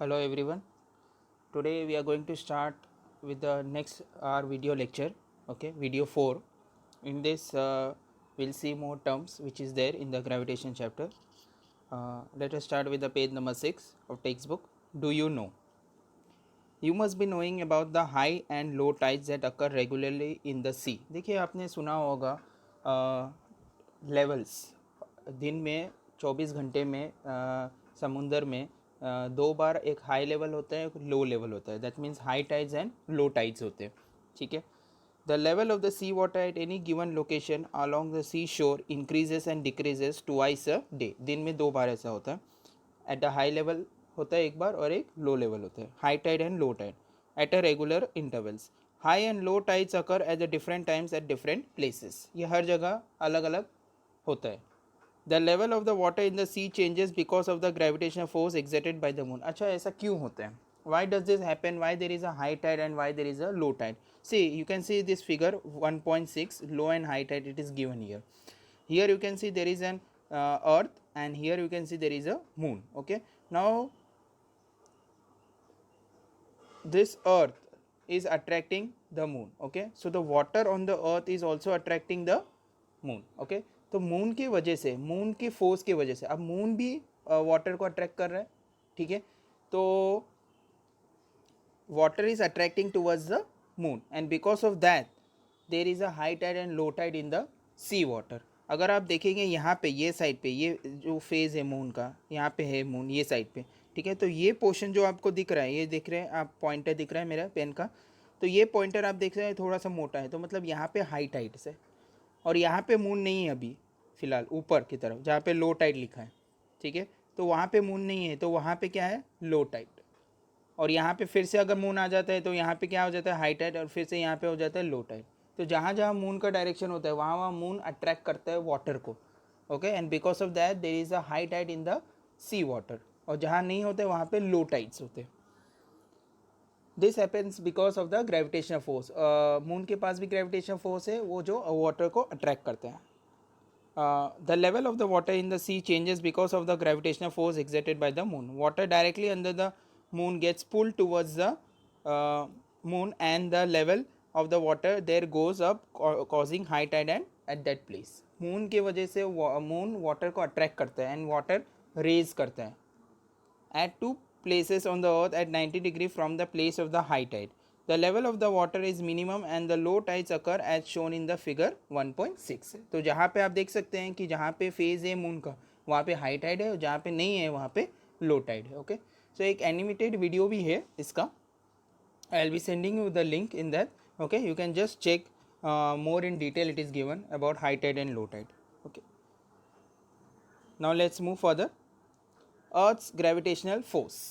Hello everyone. Today we are going to start with the next our video lecture. Okay, video 4. In this we'll see more terms which is there in the gravitation chapter. Let us start with the page number 6 of textbook. Do you know? You must be knowing about the high and low tides that occur regularly in the sea. देखिए आपने सुना होगा levels दिन में 24 घंटे में समुंदर में दो बार एक हाई लेवल होता है एक लो लेवल होता है. That means high tides and low tides होते हैं. ठीक है. The level of the sea water at any given location along the sea shore increases and decreases twice a day. दिन में दो बार ऐसा होता है. एट अ हाई लेवल होता है एक बार और एक लो लेवल होता है. High tide and low tide at a regular intervals. High and low tides occur at the different times at different places. ये हर जगह अलग अलग होता है. The level of the water in the sea changes because of the gravitational force exerted by the moon. अच्छा, ऐसा क्यों होता है? Why does this happen? Why there is a high tide and why there is a low tide? See, you can see this figure 1.6 low and high tide. It is given here. Here you can see there is an earth and here you can see there is a moon. Okay, now this earth is attracting the moon. Okay, so the water on the earth is also attracting the moon. Okay, तो moon की वजह से, moon की force की वजह से अब moon भी वाटर को अट्रैक्ट कर रहा है. ठीक है, तो water is attracting towards the moon and because of that there is a high tide and low tide in the sea water. अगर आप देखेंगे यहाँ पे ये साइड पे ये जो फेज़ है मून का, यहाँ पे है मून ये साइड पे. ठीक है, तो ये पोर्शन जो आपको दिख रहा है, ये दिख रहे हैं आप, पॉइंटर दिख रहा है मेरा पेन का, तो ये पॉइंटर आप देख रहे हैं थोड़ा सा मोटा है, तो मतलब यहाँ पे हाई टाइड से. और यहाँ पे मून नहीं है अभी फ़िलहाल ऊपर की तरफ जहाँ पे लो टाइड लिखा है. ठीक है, तो वहाँ पे मून नहीं है, तो वहाँ पे क्या है? Low tide. और यहाँ पे फिर से अगर मून आ जाता है तो यहाँ पे क्या हो जाता है? High tide. और फिर से यहाँ पे हो जाता है लो टाइड. तो जहाँ जहाँ मून का डायरेक्शन होता है वहाँ वहाँ मून अट्रैक्ट करता है वाटर को. Okay, and because of that there is a high tide in the sea water. और जहाँ नहीं होते वहाँ पे लो टाइड्स होते हैं. This happens because of the gravitational force. Moon के पास भी ग्रेविटेशनल फोर्स है, वो जो वाटर को अट्रैक्ट करते हैं. The level of the water in the sea changes because of the gravitational force exerted by the moon. Water directly under the moon gets pulled towards the moon and the level of the water there goes up causing high tide and at that place. moon की वजह से moon water को attract करता है and water raise करता है at two places on the earth at 90 degree from the place of the high tide. The level of the water is minimum and the low tides occur as shown in the figure 1.6. तो जहाँ पे आप देख सकते हैं कि जहाँ पे फेज है मून का वहाँ पे हाई टाइड है और जहाँ पे नहीं है वहाँ पे लो टाइड है. ओके, सो एक एनिमेटेड वीडियो भी है इसका. I will be sending you the link in that. Okay, you can just check more in detail. It is given about high tide and low tide. Okay, now let's move further. Earth's gravitational force.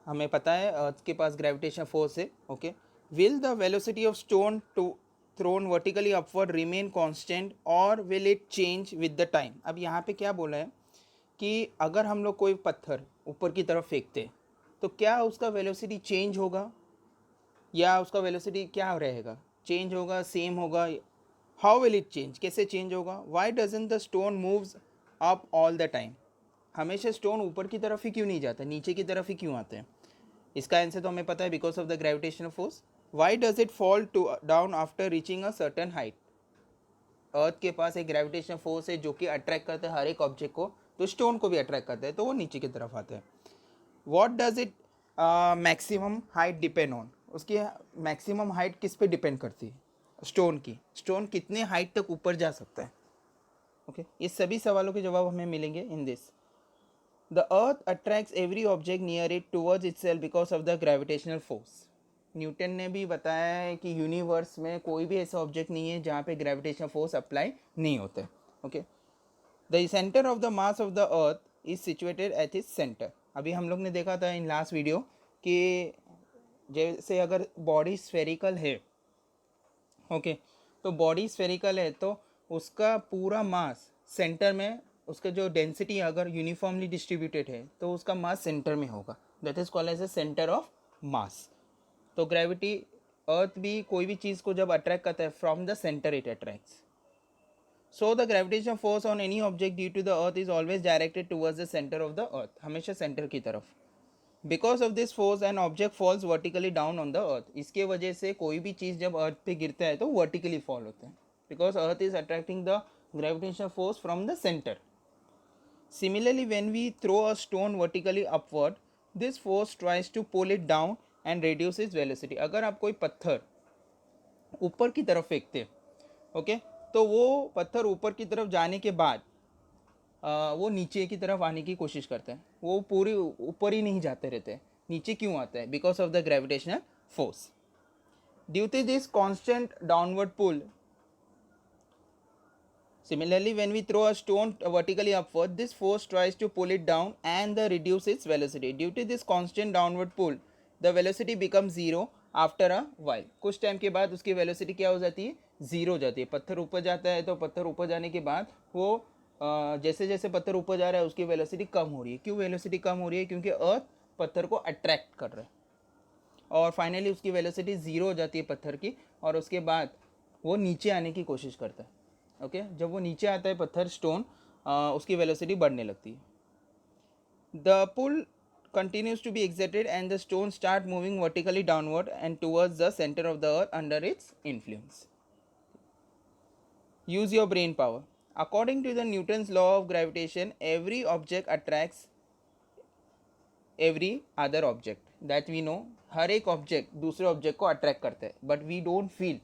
हमें पता है earth के पास gravitation force है. Okay, will the velocity of stone to thrown vertically upward remain constant और will it change with the time. अब यहाँ पे क्या बोला है कि अगर हम लोग कोई पत्थर ऊपर की तरफ फेंकते हैं तो क्या उसका वेलोसिटी चेंज होगा या उसका वेलोसिटी क्या रहेगा? चेंज होगा, सेम होगा? How will it change? कैसे चेंज होगा? Why doesn't the stone moves up all the time? हमेशा स्टोन ऊपर की तरफ ही क्यों नहीं जाता, नीचे की तरफ ही क्यों आते हैं? इसका आंसर तो हमें पता है, because of the gravitational force. Why does it fall to down after reaching a certain height? Earth के पास एक ग्रेविटेशनल फोर्स है जो कि अट्रैक्ट करता है हर एक ऑब्जेक्ट को, तो स्टोन को भी अट्रैक्ट करता है, तो वो नीचे की तरफ आते हैं. What does it maximum height depend on? उसकी मैक्सिमम हाइट किस पे डिपेंड करती है? स्टोन की. स्टोन कितने हाइट तक ऊपर जा सकता है? ओके, ये सभी सवालों के जवाब हमें मिलेंगे in this. The earth attracts every object near it towards itself because of the gravitational force. Newton ने भी बताया है कि यूनिवर्स में कोई भी ऐसा ऑब्जेक्ट नहीं है जहाँ पे ग्रेविटेशनल फोर्स अप्लाई नहीं होता है. Okay, the centre of the mass of the earth is situated at is centre. अभी हम लोग ने देखा था इन लास्ट वीडियो कि जैसे अगर बॉडी स्फेरिकल है, ओके, तो बॉडी स्फेरिकल है तो उसका पूरा मास सेंटर में, उसका जो डेंसिटी अगर यूनिफॉर्मली डिस्ट्रीब्यूटेड है तो उसका मास सेंटर में होगा. That is called as a centre of mass. तो ग्रेविटी, अर्थ भी कोई भी चीज़ को जब अट्रैक्ट करता है from the centre it attracts. So the gravitation force on any object due to the earth is always directed towards the centre of the earth. हमेशा centre की तरफ. Because of this force an object falls vertically down on the earth. इसके वजह से कोई भी चीज़ जब अर्थ पे गिरता है तो वर्टिकली फॉल होता है, because earth is attracting the gravitational force from the centre. Similarly, when we throw a stone vertically upward, this force tries to pull it down and reduce its velocity. अगर आप कोई पत्थर ऊपर की तरफ फेंकते हैं, ओके, तो वो पत्थर ऊपर की तरफ जाने के बाद वो नीचे की तरफ आने की कोशिश करते हैं. वो पूरी ऊपर ही नहीं जाते रहते, नीचे क्यों आते हैं? Because of the gravitational force. Due to this constant downward pull. Similarly, when we throw a stone vertically upward, this force tries to pull it down and reduce its velocity. Due to this constant downward pull, the velocity becomes zero after a while. कुछ time के बाद उसकी velocity क्या हो जाती है? Zero हो जाती है. पत्थर ऊपर जाता है तो पत्थर ऊपर जाने के बाद वो जैसे जैसे पत्थर ऊपर जा रहा है उसकी वेलोसिटी कम हो रही है. क्यों वेलोसिटी कम हो रही है? क्योंकि अर्थ पत्थर को अट्रैक्ट कर रहा है और फाइनली उसकी वेलोसिटी ज़ीरो हो जाती है पत्थर की, और उसके बाद वो नीचे आने की कोशिश करता है. ओके, जब वो नीचे आता है पत्थर स्टोन, उसकी वेलोसिटी बढ़ने लगती है. The pull continues to be exerted and the stone start moving vertically downward and towards the center of the earth under its influence. Use your brain power. According to the Newton's law of gravitation, every object attracts every other object. That we know. हर एक object दूसरे object को attract करता है, but we don't feel.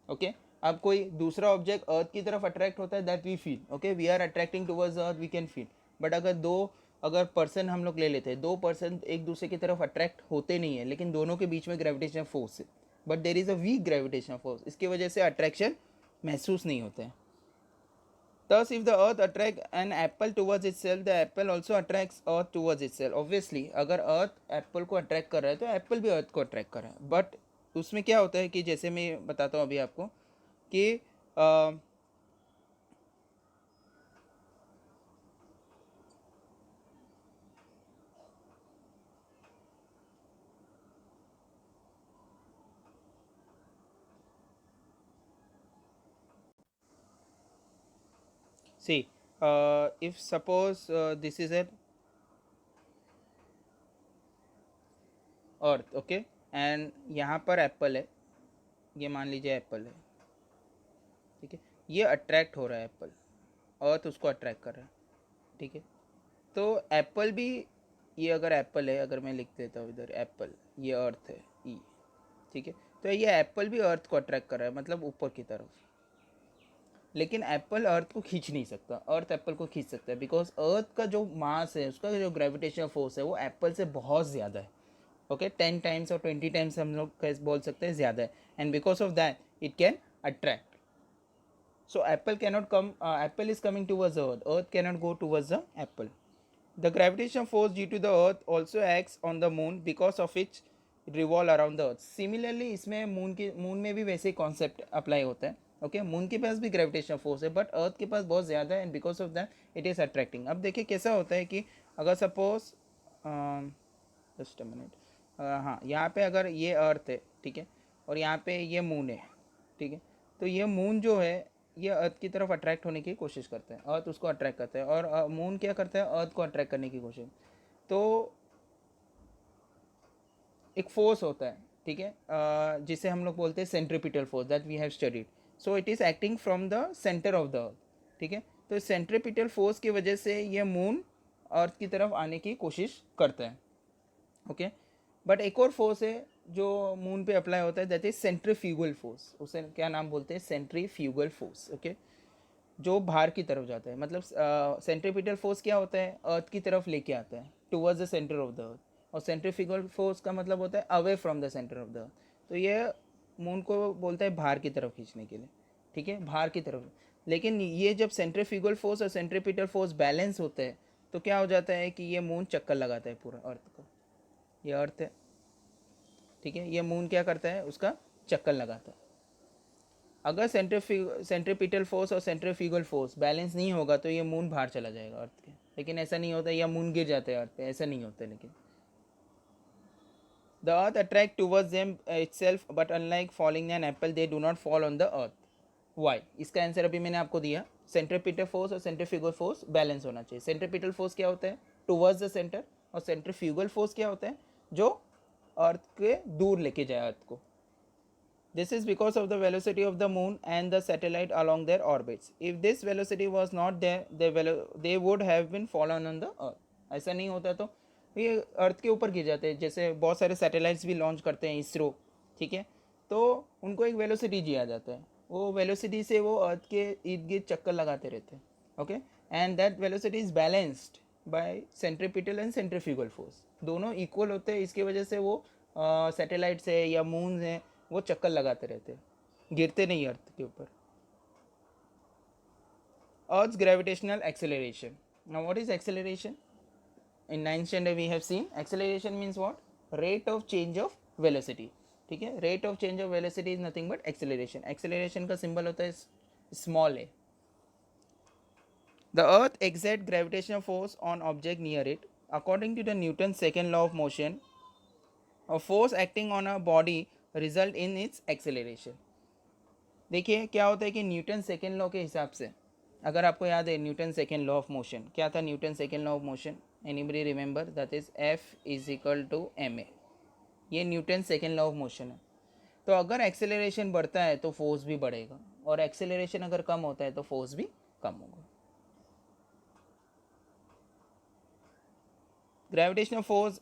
Okay, अब कोई दूसरा object अर्थ की तरफ अट्रैक्ट होता है, that we feel. Okay, we are attracting towards earth, we can feel. But अगर पर्सन हम लोग ले लेते हैं, दो पर्सन एक दूसरे की तरफ अट्रैक्ट होते नहीं है, लेकिन दोनों के बीच में ग्रेविटेशन फोर्स है, but there is a weak gravitation force. इसकी वजह से अट्रैक्शन महसूस नहीं होते हैं. Thus, if the earth attracts an apple towards itself, the apple also attracts earth towards itself. Obviously, अगर earth एप्पल को अट्रैक्ट कर रहा है तो एप्पल भी अर्थ को अट्रैक्ट कर रहा है. बट उसमें क्या होता है कि जैसे मैं बताता हूँ अभी आपको कि see, if suppose this is an earth, okay, and यहाँ पर एप्पल है, ये मान लीजिए एप्पल है, ठीक है, ये अट्रैक्ट हो रहा है एप्पल, अर्थ उसको अट्रैक्ट कर रहा है, ठीक है. तो एप्पल भी, ये अगर एप्पल है, अगर मैं लिख देता हूँ इधर एप्पल, ये अर्थ है ई, ठीक है, तो ये एप्पल भी अर्थ को अट्रैक्ट कर रहा है, मतलब ऊपर की तरफ. लेकिन एप्पल अर्थ को खींच नहीं सकता, अर्थ एप्पल को खींच सकता है, बिकॉज अर्थ का जो मास है, उसका जो ग्रेविटेशनल फोर्स है वो एप्पल से बहुत ज़्यादा है. ओके, 10 टाइम्स और 20 टाइम्स हम लोग कैसे बोल सकते हैं, ज़्यादा है. And because of that it can attract. So Apple cannot come, Apple is coming towards earth, earth cannot go towards the Apple. The gravitational force due to the earth also acts on the moon because of its revolve around the earth. Similarly, इसमें moon में भी वैसे concept apply होता है. Okay, moon के पास भी gravitational force है, but earth के पास बहुत ज़्यादा है, and because of that it is attracting. अब देखिए कैसा होता है कि अगर सपोज जस्ट अ मिनट, हाँ, यहाँ पे अगर ये अर्थ है, ठीक है, और यहाँ पे ये मून है, ठीक है, तो ये मून जो है ये अर्थ की तरफ अट्रैक्ट होने की कोशिश करता है, अर्थ उसको अट्रैक्ट करता है, और मून क्या करता है, अर्थ को अट्रैक्ट करने की कोशिश. तो एक फोर्स होता है, ठीक है, जिसे हम लोग बोलते हैं centripetal force, that we have studied. So it is acting from the centre of the earth, ठीक है. तो सेंट्रीपिटल फोर्स की वजह से ये मून अर्थ की तरफ आने की कोशिश करता है. ओके, बट एक और फोर्स है जो मून पे अप्लाई होता है, दैट इज सेंट्रीफ्यूगल फोर्स. उसे क्या नाम बोलते हैं, सेंट्रीफ्यूगल फोर्स. ओके, जो बाहर की तरफ जाता है, मतलब सेंट्रीपिटल फोर्स क्या होता है, अर्थ की तरफ लेके आता है, towards the centre of the अर्थ. और सेंट्रीफ्यूगल फोर्स का मतलब होता है away from the centre of the अर्थ. तो ये मून को बोलता है बाहर की तरफ खींचने के लिए, ठीक है, बाहर की तरफ. लेकिन ये जब सेंट्रीफ्यूगल फोर्स और सेंट्रीपिटल फोर्स बैलेंस होते हैं तो क्या हो जाता है कि ये मून चक्कर लगाता है पूरा अर्थ को. ये अर्थ है, ठीक है, ये मून क्या करता है, उसका चक्कर लगाता है. अगर सेंट्रीपिटल फोर्स और सेंट्रीफ्यूगल फोर्स बैलेंस नहीं होगा तो ये मून बाहर चला जाएगा अर्थ के. लेकिन ऐसा नहीं होता, या मून गिर जाता है अर्थ पे, ऐसा नहीं होता. लेकिन the earth attract towards them itself, but unlike falling an apple they do not fall on the earth. Why? इसका आंसर अभी मैंने आपको दिया. सेंट्रीपिटल फोर्स और सेंट्रीफ्यूगल फोर्स बैलेंस होना चाहिए. सेंट्रीपिटल फोर्स क्या होता है, टूवर्ड्स द सेंटर, और सेंट्रीफ्यूगल फोर्स क्या होता है, जो अर्थ के दूर लेके जाए अर्थ को. This is because of the velocity of the moon and the satellite along their orbits. If this velocity was not there, they would have been fallen on the earth. ऐसा नहीं होता तो ये अर्थ के ऊपर गिर जाते हैं. जैसे बहुत सारे सैटेलाइट्स भी लॉन्च करते हैं इसरो, ठीक है, तो उनको एक वेलोसिटी दिया जाता है. वो वेलोसिटी से वो अर्थ के इर्द गिर्द चक्कर लगाते रहते हैं. Okay, and that velocity is balanced bye centripetal and centrifugal force. दोनों इक्वल होते हैं. इसकी वजह से वो सैटेलाइट्स है या मून है वो चक्कर लगाते रहते हैं, गिरते नहीं अर्थ के ऊपर. Earth's gravitational acceleration. Now what is acceleration? In 9th standard we have seen acceleration means what? Rate of change of velocity. ठीक है, rate of change of velocity is nothing but acceleration. Acceleration का symbol होता है small a. The earth exerts gravitational force on object near it. According to the Newton's second law of motion, a force acting on a body result in its acceleration. देखिए क्या होता है कि Newton second law के हिसाब से, अगर आपको याद है Newton second law of motion क्या था. Newton second law of motion, anybody remember? That is F is equal to M A. ये Newton second law of motion है. तो अगर एक्सेलरेशन बढ़ता है तो फोर्स भी बढ़ेगा, और एक्सेलरेशन अगर कम होता है तो फोर्स भी कम होगा. Gravitational force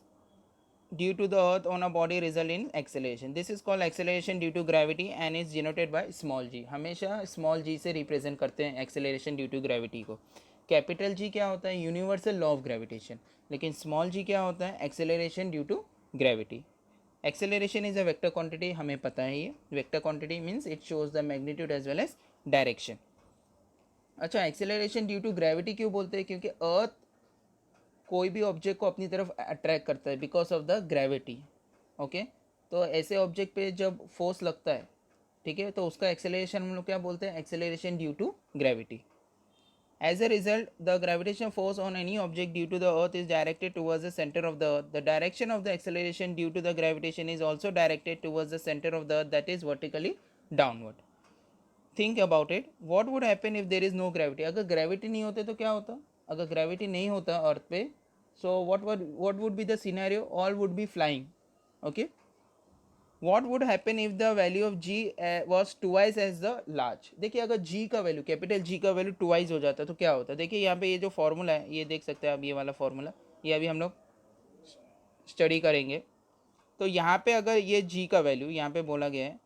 due to the earth on a body result in acceleration. This is called acceleration due to gravity and is denoted by small g. हमेशा small g से represent करते हैं acceleration due to gravity को. Capital g क्या होता है? Universal law of gravitation. लेकिन small g क्या होता है? Acceleration due to gravity. Acceleration is a vector quantity, हमें पता है ये. Vector quantity means it shows the magnitude as well as direction. अच्छा, एक्सेलरेशन ड्यू टू ग्रेविटी क्यों बोलते हैं? क्योंकि अर्थ कोई भी ऑब्जेक्ट को अपनी तरफ अट्रैक्ट करता है because of the gravity. Okay, तो ऐसे ऑब्जेक्ट पे जब फोर्स लगता है, ठीक है, तो उसका एक्सेलरेशन हम लोग क्या बोलते हैं? Acceleration due to gravity. As a result the gravitation force on any object due to the earth is directed towards the centre of the earth. The direction of the acceleration due to the gravitation is also directed towards the centre of the earth, that is vertically downward. Think about it, what would happen if there is no gravity? अगर gravity नहीं होते तो क्या होता? अगर gravity नहीं होता अर्थ पे, so what would be the scenario? All would be flying. Okay, what would happen if the value of g was twice as the large? देखिए अगर g का वैल्यू, कैपिटल g का वैल्यू twice हो जाता है तो क्या होता है? देखिए यहाँ पे ये जो फॉर्मूला है, ये देख सकते हैं आप, ये वाला फॉर्मूला, ये अभी हम लोग स्टडी करेंगे. तो यहाँ पे अगर ये g का वैल्यू यहाँ पे बोला गया है,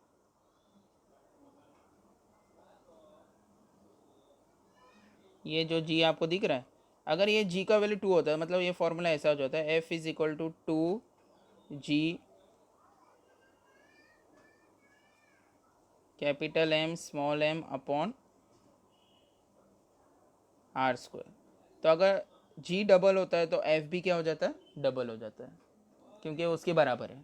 ये जो g आपको दिख रहा है, अगर ये g का वैल्यू 2 होता है, मतलब ये फॉर्मूला ऐसा हो जाता है, f is equal to 2g capital M small m upon R square. तो अगर g डबल होता है तो f भी क्या हो जाता है? डबल हो जाता है, क्योंकि वो उसके बराबर है.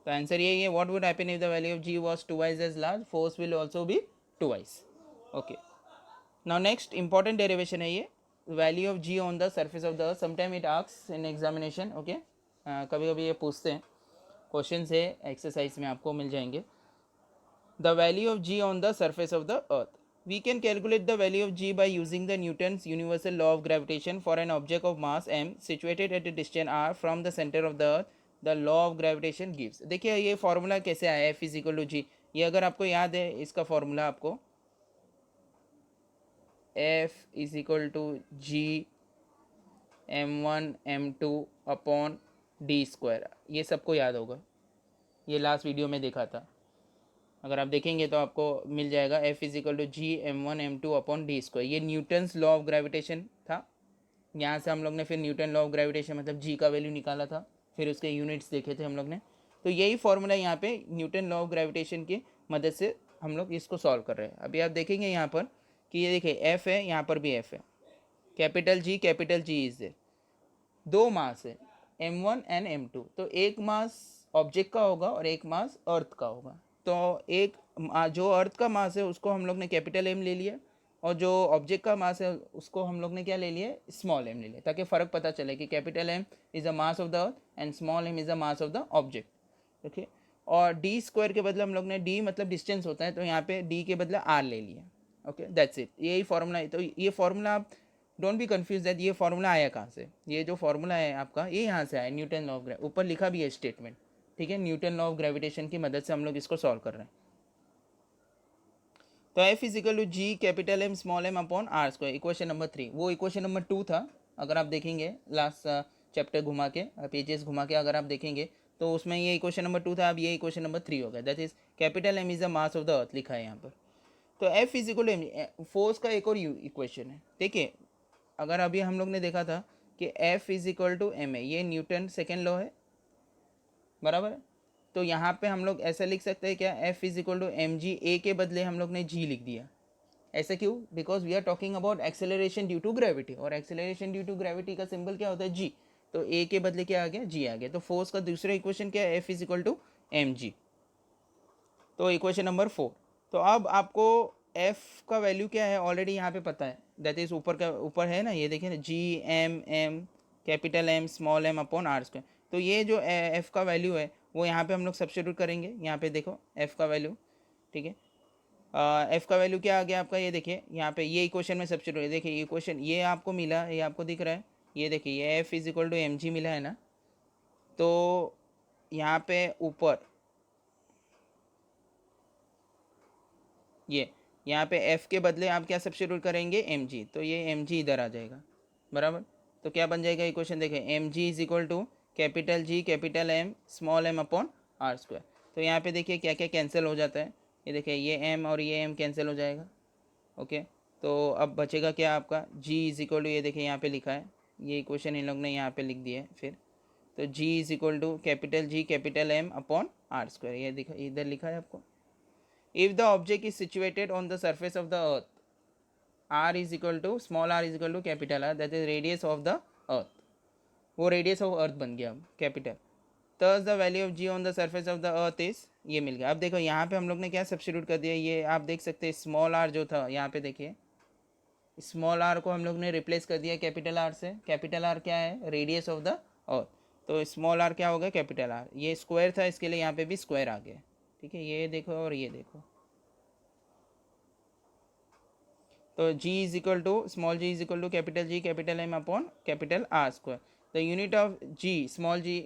तो आंसर यही है, what would happen if the value of g was twice as large, force will also be twice. Okay, now next important derivation है ये, value of G on the surface of the earth. Sometime it asks in examination. Okay, कभी कभी ये पूछते हैं, question है exercise में आपको मिल जाएंगे. The value of G on the surface of the earth. We can calculate the value of G by using the Newton's universal law of gravitation for an object of mass m situated at a distance r from the centre of the earth. The law of gravitation gives. देखिए ये formula कैसे आया, F is equal to G. ये अगर आपको याद है इसका फॉर्मूला, आपको F is equal to G m1 m2 upon D square. ये सबको याद होगा, ये लास्ट वीडियो में देखा था. अगर आप देखेंगे तो आपको मिल जाएगा F is equal to G m1 m2 upon D square. ये न्यूटन्स लॉ ऑफ ग्रेविटेशन था. यहाँ से हम लोग ने फिर न्यूटन लॉ ऑफ ग्रेविटेशन मतलब जी का वैल्यू निकाला था, फिर उसके यूनिट्स देखे थे हम लोग ने. तो यही फॉर्मूला यहाँ पे न्यूटन लॉ ऑफ ग्रेविटेशन की मदद से हम लोग इसको सॉल्व कर रहे हैं. अभी आप देखेंगे यहाँ पर कि ये देखिए एफ है, यहाँ पर भी एफ है, कैपिटल जी इज देयर. दो मास है m1 एंड m2, तो एक मास ऑब्जेक्ट का होगा और एक मास अर्थ का होगा. तो एक जो अर्थ का मास है उसको हम लोग ने कैपिटल M ले लिया, और जो ऑब्जेक्ट का मास है उसको हम लोग ने क्या ले लिया? स्मॉल m ले लिया, ताकि फ़र्क पता चले कि capital M is a mass of the earth and small m is a mass of the object. Okay, और डी स्क्वायर के बदले हम लोग ने, डी मतलब डिस्टेंस होता है, तो यहाँ पे डी के बदले r ले लिया. Okay, that's it. यही फॉर्मूला है. तो ये फॉर्मूला आप डोंट बी कंफ्यूज दैट ये फॉर्मूला आया कहाँ से, ये जो फॉर्मूला है आपका ये यहाँ से आया, न्यूटन लॉ ऑफ ग्रेविटी, ऊपर लिखा भी है स्टेटमेंट, ठीक है, न्यूटन लॉ ऑफ ग्रेविटेशन की मदद से हम लोग इसको सॉल्व कर रहे हैं। तो F is equal to G capital M small M upon R square, equation number 3। वो इक्वेशन नंबर 2 था, अगर आप देखेंगे लास्ट चैप्टर घुमा के, पेजेस घुमा के अगर आप देखेंगे तो उसमें ये इक्वेशन नंबर 2 था, अब ये इक्वेशन नंबर 3 हो गया। That is capital M is the mass of the earth लिखा है यहाँ पर। तो F is equal to M, force का एक और इक्वेशन है। देखिए अगर अभी हम लोग ने देखा था कि F is equal to M है, ये न्यूटन सेकेंड लॉ है, बराबर है। तो यहाँ पे हम लोग ऐसा लिख सकते हैं क्या, F is equal to M G, A के बदले हम लोग ने जी लिख दिया। ऐसा क्यों? Because we are talking about acceleration due to gravity, और एक्सेलरेशन ड्यू टू ग्रेविटी का सिंबल क्या होता है, जी। तो ए के बदले क्या आ गया, जी आ गया। तो फोर्स का दूसरा इक्वेशन क्या है, F is equal to M G. तो इक्वेशन नंबर 4। तो अब आपको एफ का वैल्यू क्या है ऑलरेडी यहाँ पे पता है, दैट इज ऊपर का ऊपर है ना, ये देखिए ना, G M M capital M small M upon R square. तो ये जो एफ का वैल्यू है वो यहाँ पे हम लोग सब्स्टिट्यूट करेंगे। यहाँ पे देखो एफ का वैल्यू, ठीक है, एफ का वैल्यू क्या आ गया आपका, ये देखिए यहाँ पे ये इक्वेशन में सब्स्टिट्यूट, देखिए ये इक्वेशन ये आपको मिला, ये आपको दिख रहा है, ये देखिए ये F is equal to M G मिला है ना। तो यहाँ पे ऊपर ये यहाँ पे एफ के बदले आप क्या सब्स्टिट्यूट करेंगे, एम जी। तो ये एम जी इधर आ जाएगा, बराबर। तो क्या बन जाएगा इक्वेशन, देखें M G is equal to capital G capital M small M upon R square. तो यहाँ पे देखिए क्या क्या कैंसिल हो जाता है, ये देखिए ये एम और ये एम कैंसिल हो जाएगा, ओके। तो अब बचेगा क्या आपका, जी इज इक्वल टू, ये देखिए यहाँ पे लिखा है, ये इक्वेशन इन लोग ने यहाँ पे लिख दिया है फिर। तो G is equal to capital G capital M upon R square, ये दिखा इधर लिखा है आपको। If the object is situated on the surface of the earth, r is equal to small r is equal to capital R, that is radius of the earth। वो radius of earth बन गया अब capital. Thus the value of g on the surface of the earth is, ये मिल गया। अब देखो यहाँ पे हम लोग ने क्या सब्स्टिट्यूट कर दिया, ये आप देख सकते हैं स्मॉल r जो था यहाँ पे देखिए, स्मॉल r को हम लोग ने रिप्लेस कर दिया कैपिटल R से। कैपिटल R क्या है, रेडियस ऑफ द अर्थ। तो स्मॉल r क्या हो गया, कैपिटल R। ये स्क्वायर था, इसके लिए यहाँ पे भी स्क्वायर आ गया, ठीक है, ये देखो और ये देखो। तो g is equal to small g is equal to capital G capital M upon capital R square. The unit of g small g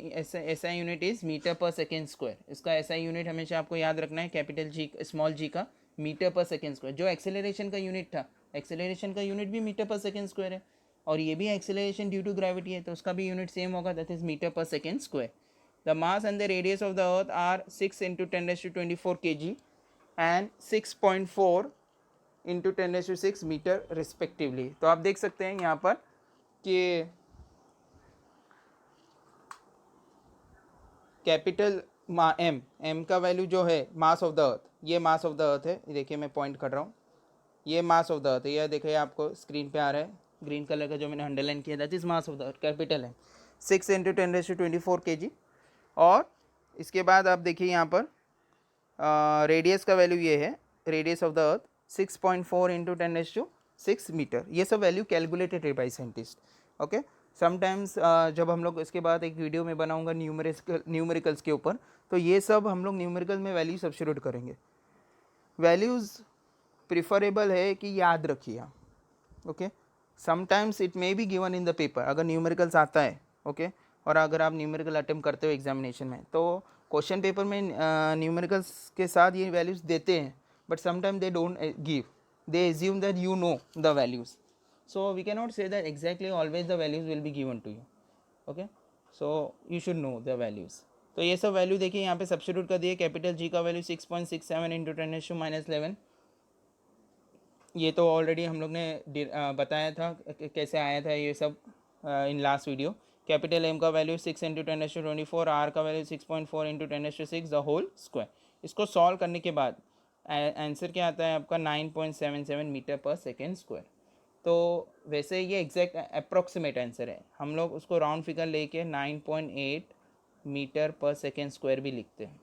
SI unit is metre per second square. इसका SI यूनिट हमेशा आपको याद रखना है, capital G small g का metre per second square. जो acceleration का unit था, एक्सेलरेशन का यूनिट भी मीटर पर सेकेंड स्क्वायर है, और ये भी एक्सेलरेशन ड्यू टू ग्रेविटी है, तो उसका भी यूनिट सेम होगा, that is metre per second square. The mass and the radius of the earth are 6 into 10⁻24 kg and 6.4 into 10⁻6 metre respectively. तो आप देख सकते हैं यहाँ पर कि कैपिटल एम का वैल्यू जो है मास ऑफ द अर्थ, ये मास ऑफ द अर्थ है, देखिए मैं पॉइंट कर रहा हूँ, ये मास ऑफ द अर्थ है, ये देखिए आपको स्क्रीन पे आ रहा है ग्रीन कलर का जो मैंने अंडरलाइन किया, that is mass of the earth, capital है 6 इंटू 10⁻24 kg। और इसके बाद आप देखिए यहाँ पर रेडियस का वैल्यू ये है, radius of the earth 6.4 into 10⁻6 metre. ये सब वैल्यू कैलकुलेटेड है बाई साइंटिस्ट, ओके। समटाइम्स जब हम लोग इसके बाद एक वीडियो में बनाऊंगा न्यूमेरिकल्स के ऊपर, तो ये सब हम लोग न्यूमेरिकल में वैल्यू सब्स्टिट्यूट करेंगे। वैल्यूज़ प्रिफरेबल है कि याद रखिए आप, okay. Sometimes it may be given in the paper, अगर न्यूमेरिकल्स आता है, ओके, और अगर आप न्यूमेरिकल अटेम्प्ट करते हो एग्जामिनेशन में, तो क्वेश्चन पेपर में न्यूमेरिकल्स के साथ ये वैल्यूज़ देते हैं, but sometime they don't give, they assume that you know the values, so we cannot say that exactly always the values will be given to you, okay, so you should know the values। तो ये सब value देखिए यहाँ पे substitute कर दिए, capital G का value 6.67 into 10⁻11, ये तो ऑलरेडी हम लोग ने बताया था कैसे आया था ये सब in last video. Capital M का वैल्यू 6 इंटू 10⁻24, आर का value 6.4 into 10⁻6 the whole square. इसको सॉल्व करने के बाद आंसर क्या आता है आपका 9.77 मीटर पर सेकेंड स्क्वायर। तो वैसे ये एग्जैक्ट अप्रॉक्सीमेट आंसर है, हम लोग उसको राउंड फिगर लेके 9.8 मीटर पर सेकेंड स्क्वायर भी लिखते हैं,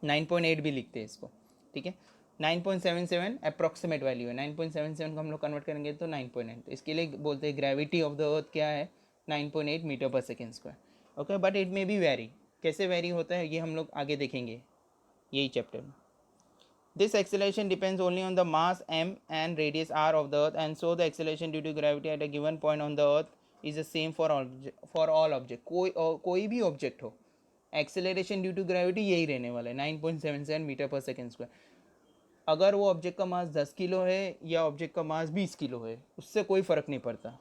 9.8 भी लिखते हैं इसको, ठीक है। 9.77 अप्रॉक्सीमेट वैल्यू है, 9.77 को हम लोग कन्वर्ट करेंगे तो 9.8, इसके लिए बोलते हैं ग्रेविटी ऑफ द अर्थ क्या है, 9.8 metre per second square, okay. But it may be very, कैसे वेरी होता है ये हम लोग आगे देखेंगे यही चैप्टर में। This acceleration depends only on the mass m and radius r of the earth, and so the acceleration due to gravity at a given point on the earth is the same for all object. कोई भी object हो, acceleration due to gravity यही रहने वाला है, 9.77 metre per second square. अगर वो object का मास 10 किलो है या ऑब्जेक्ट का मास 20 किलो है, उससे कोई फ़र्क नहीं पड़ता.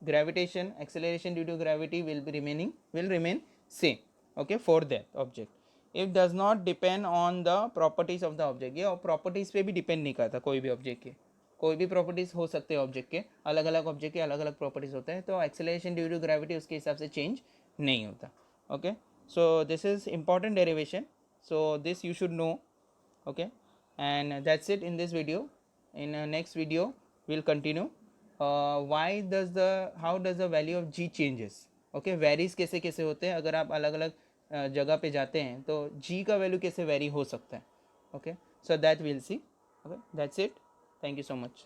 Gravitation acceleration due to gravity will remain same, okay, for that object. It does not depend on the properties of the object. ये प्रॉपर्टीज़ पे भी डिपेंड नहीं करता कोई भी ऑब्जेक्ट के. कोई भी प्रॉपर्टीज़ हो सकते हैं ऑब्जेक्ट के, अलग अलग ऑब्जेक्ट के अलग अलग प्रॉपर्टीज़ होते हैं, तो एक्सेलरेशन ड्यू टू ग्रेविटी उसके हिसाब से चेंज नहीं होता. Okay, so this is important derivation, so this you should know. Okay, and that's it in this video. In next video we'll continue how does the value of g changes. Okay, varies कैसे कैसे होते हैं, अगर आप अलग अलग जगह पे जाते हैं तो g का वैल्यू कैसे वेरी हो सकता है. Okay, so that we'll see. Okay, that's it. Thank you so much.